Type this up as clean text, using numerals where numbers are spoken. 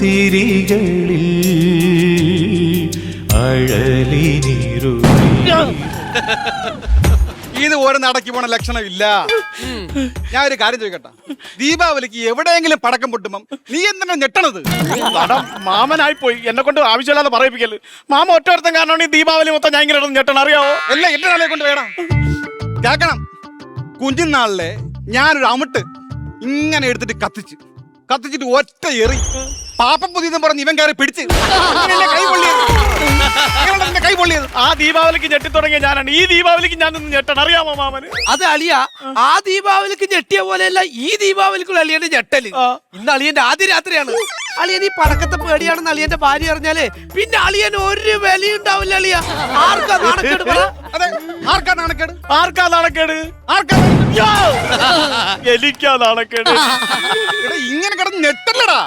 തിരികളിൽ അഴലിനിരുളി. ഇത് ഒരു നടക്കി പോണ ലക്ഷണമില്ല. ഞാൻ ഒരു കാര്യം ചോദിക്കട്ടെ, ദീപാവലിക്ക് എവിടെയെങ്കിലും പടക്കം പൊട്ടുമ്പം നീ എന്തിനാ ഞെട്ടണത്? മാമനായി പോയി, എന്നെ കൊണ്ട് ആവശ്യമില്ലാതെ പറയിപ്പിക്കല്. മാമ ഒറ്റ കാരണമാണ് ഈ ദീപാവലി മൊത്തം ഞാൻ ഇങ്ങനെ ഞെട്ടണം, അറിയാവോ? എല്ലാം എന്റെ നാളെ കൊണ്ട് വേണം കേക്കണം. കുഞ്ഞിനാളിലെ ഞാനൊരു അമിട്ട് ഇങ്ങനെ എടുത്തിട്ട് കത്തിച്ചിട്ട് ഒറ്റ എറി പാപ്പ പുതിയതും പറഞ്ഞ് ഇവൻ കയറി പിടിച്ച് കൈ പൊള്ളിയത്. ആ ദീപാവലിക്ക് ഞെട്ടി തുടങ്ങിയ ഞാനാണ്, ഈ ദീപാവലിക്ക് ഞാൻ ഞെട്ടണം, അറിയാമോ മാമന്? അത് അളിയ ആ ദീപാവലിക്ക് ഞെട്ടിയ പോലെയല്ല ഈ ദീപാവലിക്കുള്ള അളിയന്റെ ഞെട്ടല്. ഇന്ന് അളിയന്റെ ആദ്യ രാത്രിയാണ്. അളിയൻ ഈ പടക്കത്തെ പേടിയാണെന്ന് അളിയന്റെ ഭാര്യ അറിഞ്ഞാലേ പിന്നെ അളിയൻ ഒരു വിലയുണ്ടാവില്ല. അളിയ ആർക്കാ നാണക്കേട്? അതെ, ആർക്കാ നാണക്കേട്? ആർക്കാ നാണക്കേട്? ആർക്കാ? എനിക്കാ നാണക്കേട്.